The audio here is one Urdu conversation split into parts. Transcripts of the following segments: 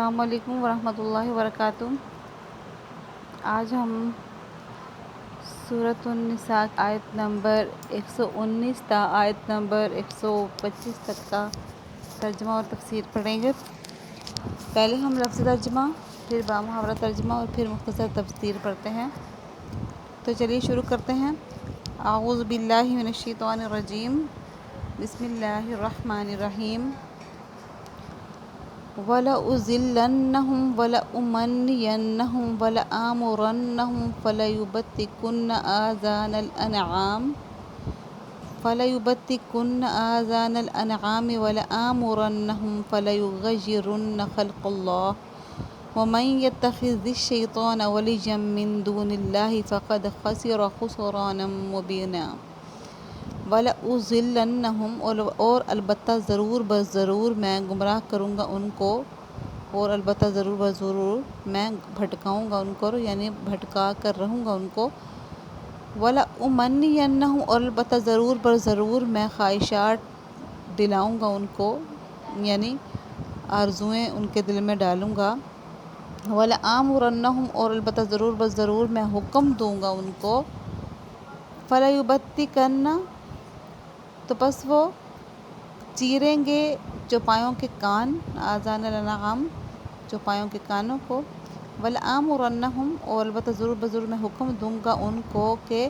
السلام علیکم ورحمۃ اللہ وبرکاتہ۔ آج ہم سورۃ النساء آیت نمبر 119 تا آیت نمبر 125 تک کا ترجمہ اور تفسیر پڑھیں گے۔ پہلے ہم لفظ ترجمہ، پھر بامحاورہ ترجمہ اور پھر مختصر تفسیر پڑھتے ہیں۔ تو چلیے شروع کرتے ہیں۔ اعوذ باللہ من الشیطان الرجیم، بسم اللہ الرحمن الرحیم۔ وَلَأُضِلَّنَّهُمْ وَلَأُمَنِّيَنَّهُمْ وَلَآمُرَنَّهُمْ فَلَيُبَتِّكُنَّ آذَانَ الْأَنْعَامِ وَلَآمُرَنَّهُمْ فَلَيُغَيِّرُنَّ خَلْقَ اللَّهِ وَمَن يَتَّخِذِ الشَّيْطَانَ وَلِيًّا مِّن دُونِ اللَّهِ فَقَدْ خَسِرَ خُسْرَانًا مُّبِينًا۔ وَلَأُضِلَّنَّهُمْ، اور البتہ ضرور بضرور میں گمراہ کروں گا ان کو، اور البتہ ضرور بضرور میں بھٹکاؤں گا ان کو، یعنی بھٹکا کر رہوں گا ان کو۔ وَلَأُمَنِّيَنَّهُمْ، اور البتہ ضرور بضرور میں خواہشات دلاؤں گا ان کو، یعنی آرزوئیں ان کے دل میں ڈالوں گا۔ وَلَآمُرَنَّهُمْ، اور البتہ ضرور بضرور میں حکم دوں گا ان کو۔ فَلَيُبَتِّكَنَّ، تو پس وہ چیریں گے چوپایوں کے کان، آذان الانعام، چوپایوں کے کانوں کو۔ وَلَآمُرَنَّهُمْ، اور البتہ ضرور بضرور میں حکم دوں گا ان کو کہ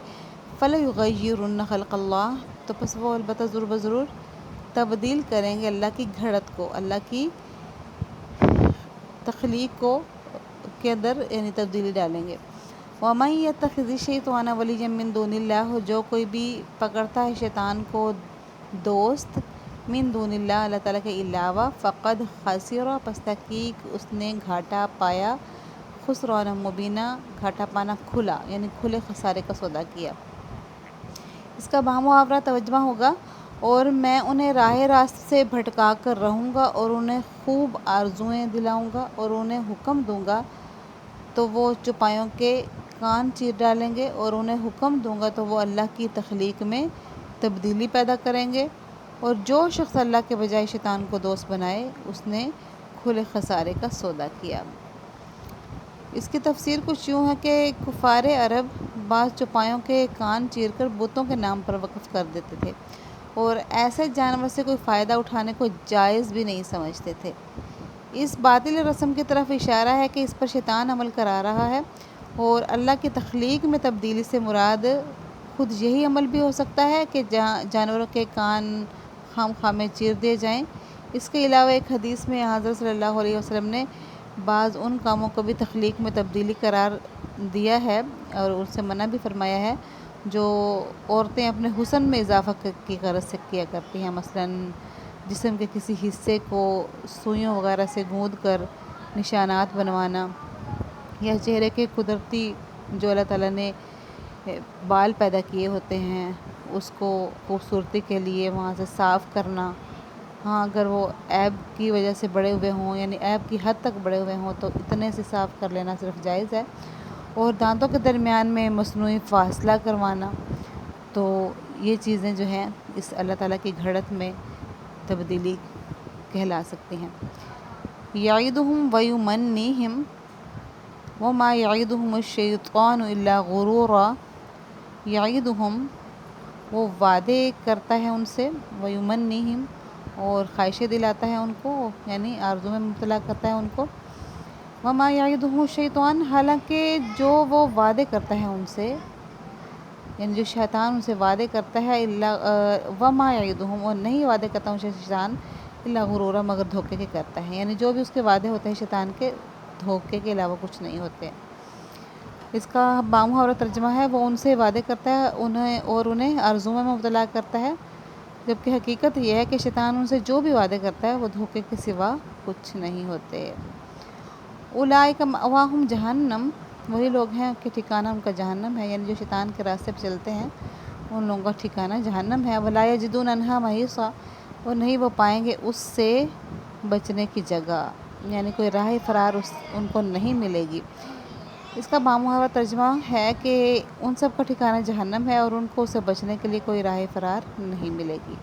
فَلَيُغَيِّرُنَّ خَلْقَ اللَّهِ، تو پس وہ البتہ ضرور بضرور تبدیل کریں گے اللہ کی گھڑت کو، اللہ کی تخلیق کو کے اندر یعنی تبدیلی ڈالیں گے۔ وَمَن يَتَّخِذِ الشَّيْطَانَ وَلِيًّا مِّن دُونِ اللَّهِ، جو کوئی بھی پکڑتا ہے شیطان کو دوست، من دون اللہ، اللہ تعالیٰ کے علاوہ، فقد خسر، پس تحقیق اس نے گھاٹا پایا، خسران مبینہ، گھاٹا پانا کھلا، یعنی کھلے خسارے کا سودا کیا۔ اس کا بامحاورہ ترجمہ ہوگا، اور میں انہیں راہ راست سے بھٹکا کر رہوں گا اور انہیں خوب آرزوئیں دلاؤں گا اور انہیں حکم دوں گا تو وہ چوپایوں کے کان چیر ڈالیں گے، اور انہیں حکم دوں گا تو وہ اللہ کی تخلیق میں تبدیلی پیدا کریں گے۔ اور جو شخص اللہ کے بجائے شیطان کو دوست بنائے، اس نے کھلے خسارے کا سودا کیا۔ اس کی تفسیر کچھ یوں ہے کہ کفار عرب بعض چوپایوں کے کان چیر کر بتوں کے نام پر وقف کر دیتے تھے، اور ایسے جانور سے کوئی فائدہ اٹھانے کو جائز بھی نہیں سمجھتے تھے۔ اس باطل رسم کی طرف اشارہ ہے کہ اس پر شیطان عمل کرا رہا ہے، اور اللہ کی تخلیق میں تبدیلی سے مراد خود یہی عمل بھی ہو سکتا ہے کہ جانوروں کے کان خام خواہ میں چیر دیے جائیں۔ اس کے علاوہ ایک حدیث میں حضرت صلی اللہ علیہ وسلم نے بعض ان کاموں کو بھی تخلیق میں تبدیلی قرار دیا ہے اور ان سے منع بھی فرمایا ہے جو عورتیں اپنے حسن میں اضافہ کی غرض سے کیا کرتی ہیں، مثلاً جسم کے کسی حصے کو سوئیوں وغیرہ سے گوندھ کر نشانات بنوانا، یا چہرے کے قدرتی جو اللہ تعالیٰ نے بال پیدا کیے ہوتے ہیں اس کو خوبصورتی کے لیے وہاں سے صاف کرنا۔ ہاں، اگر وہ عیب کی وجہ سے بڑے ہوئے ہوں، یعنی عیب کی حد تک بڑے ہوئے ہوں، تو اتنے سے صاف کر لینا صرف جائز ہے۔ اور دانتوں کے درمیان میں مصنوعی فاصلہ کروانا، تو یہ چیزیں جو ہیں اس اللہ تعالیٰ کی گھڑت میں تبدیلی کہلا سکتی ہیں۔ یعدہم ویمنیہم وما یعدہم الشیطان الا غرورا، یعدہم، وہ وعدے کرتا ہے ان سے، ویمنیہم، اور خواہشیں دلاتا ہے ان کو، یعنی آرزو میں مبتلا کرتا ہے ان کو۔ وما یعدہم الشیطان، حالانکہ جو وہ وعدے کرتا ہے ان سے، یعنی جو شیطان ان سے وعدے کرتا ہے، وما یعدہم، اور نہیں وعدے کرتا ان سے شیطان، الا غرورا، مگر دھوکے کے کرتا ہے، یعنی جو بھی اس کے وعدے ہوتے ہیں شیطان کے، دھوکے کے علاوہ کچھ نہیں ہوتے۔ اس کا بامحاورہ ترجمہ ہے، وہ ان سے وعدے کرتا ہے انہیں آرزو میں مبتلا کرتا ہے، جبکہ حقیقت یہ ہے کہ شیطان ان سے جو بھی وعدے کرتا ہے وہ دھوکے کے سوا کچھ نہیں ہوتے۔ اولئک مأواہم جہنم، وہی لوگ ہیں کہ ٹھکانہ ان کا جہنم ہے، یعنی جو شیطان کے راستے پہ چلتے ہیں ان لوگوں کا ٹھکانہ جہنم ہے۔ ولا یجدون عنہا محیصا، اور نہیں وہ پائیں گے اس سے بچنے کی جگہ، یعنی کوئی راہ فرار ان کو نہیں ملے گی۔ اس کا بامحاورہ ترجمہ ہے کہ ان سب کا ٹھکانہ جہنم ہے اور ان کو اسے بچنے کے لیے کوئی راہ فرار نہیں ملے گی۔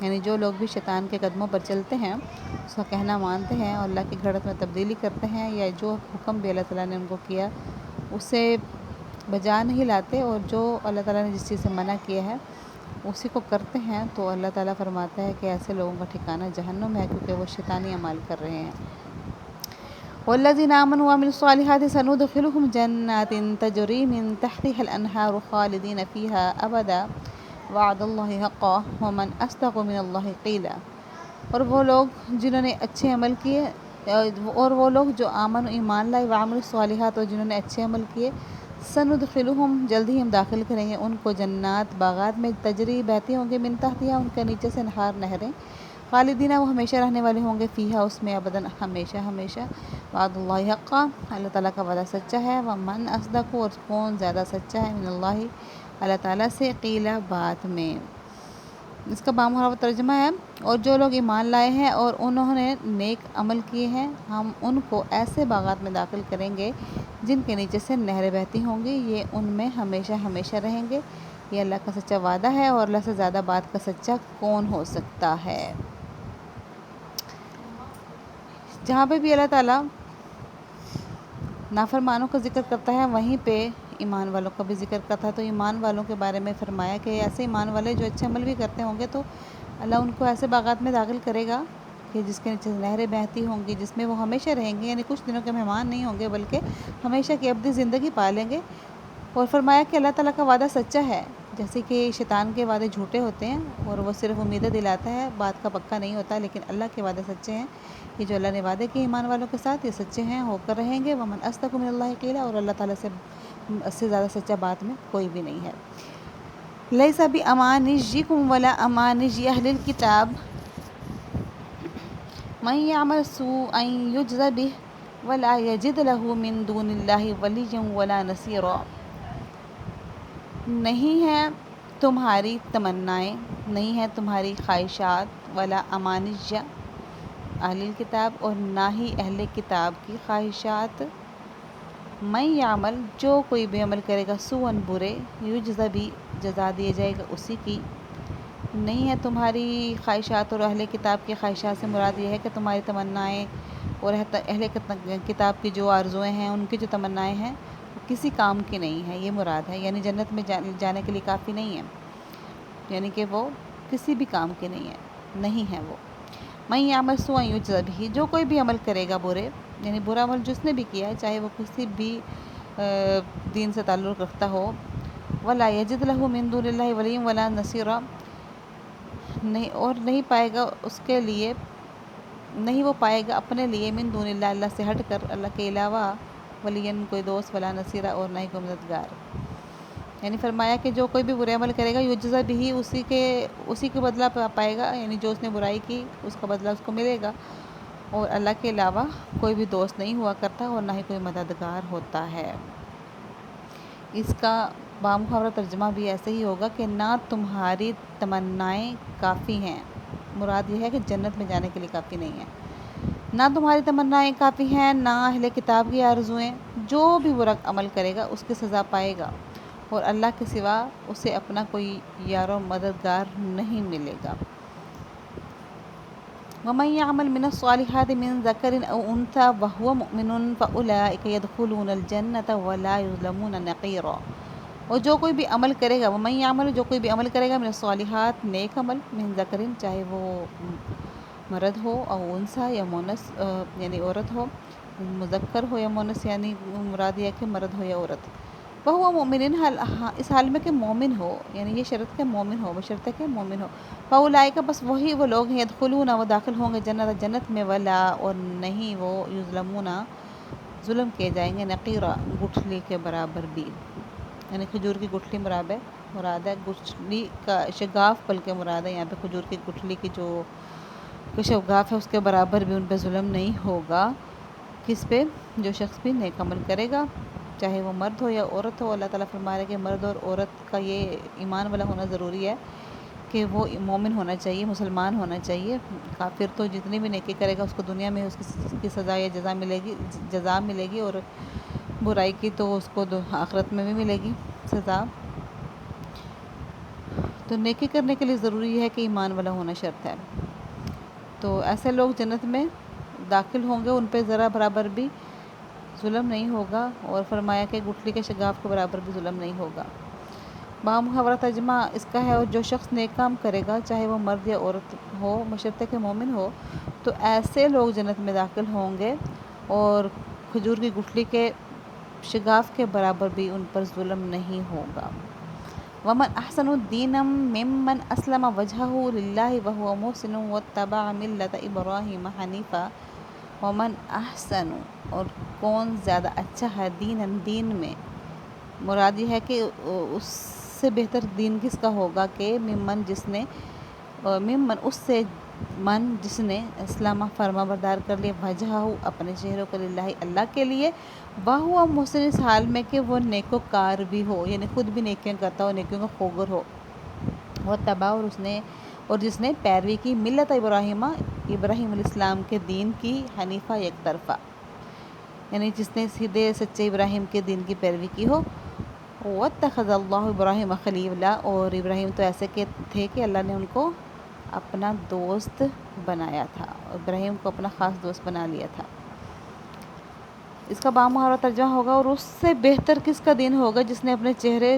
یعنی جو لوگ بھی شیطان کے قدموں پر چلتے ہیں، اس کا کہنا مانتے ہیں اور اللہ کی گھڑت میں تبدیلی کرتے ہیں، یا جو حکم بھی اللہ تعالیٰ نے ان کو کیا اسے بجا نہیں لاتے، اور جو اللہ تعالیٰ نے جس چیز سے منع کیا ہے اسی کو کرتے ہیں، تو اللہ تعالیٰ فرماتا ہے کہ ایسے لوگوں کا ٹھکانہ جہنم ہے، کیونکہ وہ شیطانی اعمال کر رہے ہیں۔ وَالَّذِينَ آمَنُوا وَعَمِلُوا الصَّالِحَاتِ سَنُدْخِلُهُمْ جَنَّاتٍ تَجْرِي مِن تَحْتِهَا الْأَنْهَارُ خَالِدِينَ فِيهَا أَبَدًا وَعْدَ اللَّهِ حَقًّا وَمَنْ أَصْدَقُ مِنَ اللَّهِ قِيلًا۔ اور وہ لوگ جنہوں نے اچھے عمل کیے، اور وہ لوگ جو آمن و ایمان لائے، وعملوا الصالحات، اور جنہوں نے اچھے عمل کیے، سندخلہم جلدی ہم داخل کریں گے ان کو جنات باغات میں، تجری بہتی ہوں گے، من تحتہا ان کے نیچے سے نہار نہریں، خالدینہ وہ ہمیشہ رہنے والے ہوں گے، فیہا اس میں، ابداً ہمیشہ ہمیشہ، وعد اللہ حقا اللہ تعالیٰ کا وعدہ سچا ہے، ومن اصدق اور کون زیادہ سچا ہے، من اللہ اللہ تعالیٰ سے، قیلہ بات میں۔ اس کا بامحرف ترجمہ ہے، اور جو لوگ ایمان لائے ہیں اور انہوں نے نیک عمل کیے ہیں، ہم ان کو ایسے باغات میں داخل کریں گے جن کے نیچے سے نہریں بہتی ہوں گی، یہ ان میں ہمیشہ ہمیشہ رہیں گے، یہ اللہ کا سچا وعدہ ہے، اور اللہ سے زیادہ بات کا سچا کون ہو سکتا ہے۔ جہاں پہ بھی اللہ تعالیٰ نافرمانوں کا ذکر کرتا ہے وہیں پہ ایمان والوں کا بھی ذکر کرتا ہے، تو ایمان والوں کے بارے میں فرمایا کہ ایسے ایمان والے جو اچھے عمل بھی کرتے ہوں گے تو اللہ ان کو ایسے باغات میں داخل کرے گا کہ جس کے نیچے نہریں بہتی ہوں گی، جس میں وہ ہمیشہ رہیں گے، یعنی کچھ دنوں کے مہمان نہیں ہوں گے بلکہ ہمیشہ کی ابدی زندگی پا لیں گے۔ اور فرمایا کہ اللہ تعالیٰ کا وعدہ سچا ہے، جیسے کہ شیطان کے وعدے جھوٹے ہوتے ہیں اور وہ صرف امیدیں دلاتا ہے، بات کا پکا نہیں ہوتا، لیکن اللہ کے وعدے سچے ہیں، یہ جو اللہ نے وعدے کیے ایمان والوں کے ساتھ یہ سچے ہیں، ہو کر رہیں گے، ومن اصدق من اللہ قیلا، اور اللہ تعالیٰ سے زیادہ سچا بات میں کوئی بھی نہیں ہے۔ لیس بامانیکم ولا امانی اہل الکتاب من یعمل سوءا یجز بہ ولا یجد لہ من دون اللہ ولیا ولا نصیرا۔ نہیں ہے تمہاری تمنائیں، نہیں ہے تمہاری خواہشات، ولا امانی اہل الکتاب، اور نہ ہی اہل کتاب کی خواہشات، من یعمل جو کوئی بھی عمل کرے گا، سوءاً برے، یجز بھی جزا دیے جائے گا اسی کی، نہیں ہے تمہاری خواہشات، اور اہل کتاب کی خواہشات سے مراد یہ ہے کہ تمہاری تمنائیں اور اہل کتاب کی جو آرزوئیں ہیں، ان کی جو تمنائیں ہیں کسی کام کی نہیں ہے، یہ مراد ہے، یعنی جنت میں جانے کے لیے کافی نہیں ہے، یعنی کہ وہ کسی بھی کام کی نہیں ہے، نہیں ہے وہ۔ من یعمل سوءا یجز بہ جو کوئی بھی عمل کرے گا برے، یعنی برا عمل جس نے بھی کیا ہے چاہے وہ کسی بھی دین سے تعلق رکھتا ہو، ولا یجد لہ من دون اللہ ولیا ولا نصیرا، نہیں اور نہیں پائے گا اس کے لیے، نہیں وہ پائے گا اپنے لیے، من دون اللہ اللہ سے ہٹ کر، اللہ کے علاوہ، ولین کوئی دوست، ولا نصیرہ اور نہ ہی کوئی مددگار۔ یعنی فرمایا کہ جو کوئی بھی برے عمل کرے گا، یجزا بھی اسی کے بدلہ پائے گا، یعنی جو اس نے برائی کی اس کا بدلہ اس کو ملے گا، اور اللہ کے علاوہ کوئی بھی دوست نہیں ہوا کرتا اور نہ ہی کوئی مددگار ہوتا ہے۔ اس کا بامحاورہ ترجمہ بھی ایسے ہی ہوگا کہ نہ تمہاری تمنائیں کافی ہیں، مراد یہ ہے کہ جنت میں جانے کے لیے کافی نہیں ہے، نہ تمہاری تمنائیں کافی ہیں، نہ اہل کتاب کی آرزوئیں، جو بھی برا عمل کرے گا اس کی سزا پائے گا، اور اللہ کے سوا اسے اپنا کوئی یار و مددگار نہیں ملے گا۔ وَمَن يَعْمَلْ مِنَ الصَّالِحَاتِ مِن ذَكَرٍ أَوْ أُنثَىٰ وَهُوَ مُؤْمِنٌ فَأُولَٰئِكَ يَدْخُلُونَ الْجَنَّةَ وَلَا يُظْلَمُونَ نَقِيرًا۔ اور جو کوئی بھی عمل کرے گا، وَمَن يَعْمَلْ جو کوئی بھی عمل کرے گا، من الصالحات نیک عمل، من ذکر چاہے وہ مرد ہو، او انثیٰ یا مونس یعنی عورت ہو، مذکر ہو یا مونس یعنی مراد یہ ہے کہ مرد ہو یا عورت، وہو مومن اس حال میں کہ مومن ہو، یعنی یہ شرط کہ مومن ہو، بشرطہ کہ مومن ہو، فاولئک بس وہی وہ لوگ ہیں، یدخلون وہ داخل ہوں گے جنت میں، ولا اور نہیں وہ یظلمون ظلم کیے جائیں گے، نقیرا گٹھلی کے برابر بھی، یعنی کھجور کی گٹھلی مراد ہے، گٹھلی کا شگاف بلکہ مراد ہے یہاں پہ کھجور کی گٹھلی کی جو شگاف ہے اس کے برابر بھی ان پہ ظلم نہیں ہوگا، کس پہ؟ جو شخص بھی نیک عمل کرے گا، چاہے وہ مرد ہو یا عورت ہو۔ اللہ تعالیٰ فرما رہے کہ مرد اور عورت کا یہ ایمان والا ہونا ضروری ہے کہ وہ مومن ہونا چاہیے، مسلمان ہونا چاہیے، کافر تو جتنی بھی نیکی کرے گا اس کو دنیا میں اس کی سزا یا جزا ملے گی، اور برائی کی تو اس کو آخرت میں بھی ملے گی سزا۔ تو تو نیکی کرنے کے لیے ضروری ہے کہ ایمان والا ہونا شرط ہے۔ تو ایسے لوگ جنت میں داخل ہوں گے، ان پہ ذرا برابر بھی ظلم نہیں ہوگا، اور فرمایا کہ گٹھلی کے شگاف کے برابر بھی ظلم نہیں ہوگا۔ بامحاورہ ترجمہ اس کا ہے، اور جو شخص نیک کام کرے گا، چاہے وہ مرد یا عورت ہو، بشرطے کہ مومن ہو، تو ایسے لوگ جنت میں داخل ہوں گے اور کھجور کی گٹھلی کے شگاف کے برابر بھی ان پر ظلم نہیں ہوگا۔ وَمَنْ أَحْسَنُ دِينًا مِّمَّنْ أَسْلَمَ وَجْهَهُ لِلَّهِ وَهُوَ مُحْسِنٌ وَاتَّبَعَ مِلَّةَ إِبْرَاهِيمَ حَنِيفًا۔ وَمَنْ أَحْسَنُ، اور کون زیادہ اچھا ہے، دین میں، مراد یہ ہے کہ اس سے بہتر دین کس کا ہوگا کہ ممن اس سے جس نے اسلام فرما بردار کر لیا، وجہہ اپنے چہروں کو، للہ اللہ کے لیے، وہو محسن اس حال میں کہ وہ نیکوکار بھی ہو، یعنی خود بھی نیکیاں کرتا ہو، نیکیوں کا خوگر ہو، وہ تبا، اور جس نے پیروی کی، ملت ابراہیم علیہ السلام کے دین کی، حنیفہ یک طرفہ، یعنی جس نے سیدھے سچے ابراہیم کے دین کی پیروی کی ہو۔ وَاتَّخَذَ اللَّهُ إِبْرَاهِيمَ خَلِيلًا، اور ابراہیم تو ایسے تھے کہ اللہ نے ان کو اپنا دوست بنایا تھا، ابراہیم کو اپنا خاص دوست بنا لیا تھا۔ اس کا بامحاورہ ترجمہ ہوگا، اور اس سے بہتر کس کا دین ہوگا جس نے اپنے چہرے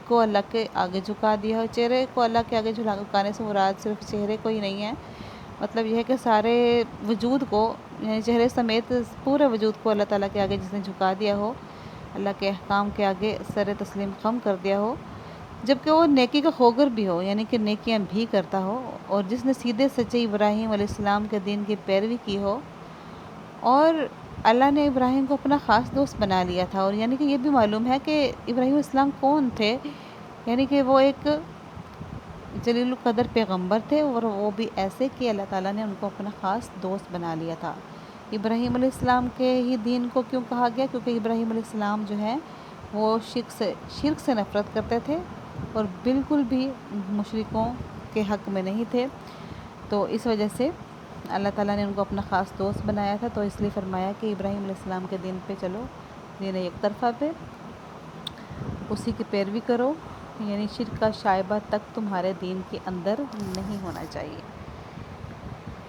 کو اللہ کے آگے جھکا دیا ہو۔ چہرے کو اللہ کے آگے جھکانے سے مراد صرف چہرے کو ہی نہیں ہے، مطلب یہ ہے کہ سارے وجود کو، یعنی چہرے سمیت پورے وجود کو اللہ تعالیٰ کے آگے جس نے جھکا دیا ہو، اللہ کے احکام کے آگے سر تسلیم خم کر دیا ہو، جبکہ وہ نیکی کا خوگر بھی ہو، یعنی کہ نیکیاں بھی کرتا ہو، اور جس نے سیدھے سچے ابراہیم علیہ السلام کے دین کی پیروی کی ہو، اور اللہ نے ابراہیم کو اپنا خاص دوست بنا لیا تھا۔ اور یعنی کہ یہ بھی معلوم ہے کہ ابراہیم علیہ السلام کون تھے، یعنی کہ وہ ایک جلیل القدر پیغمبر تھے، اور وہ بھی ایسے کہ اللہ تعالیٰ نے ان کو اپنا خاص دوست بنا لیا تھا۔ ابراہیم علیہ السلام کے ہی دین کو کیوں کہا گیا؟ کیونکہ ابراہیم علیہ السلام جو ہے وہ شرک سے نفرت کرتے تھے، اور بالکل بھی مشرکوں کے حق میں نہیں تھے، تو اس وجہ سے اللہ تعالیٰ نے ان کو اپنا خاص دوست بنایا تھا، تو اس لیے فرمایا کہ ابراہیم علیہ السلام کے دین پہ چلو، دین یک طرفہ پہ، اسی کی پیروی کرو، یعنی شرک کا شائبہ تک تمہارے دین کے اندر نہیں ہونا چاہیے۔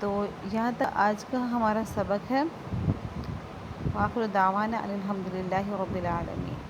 تو یہاں تک آج کا ہمارا سبق ہے۔ وآخر دعوانا ان الحمد للہ رب العالمین۔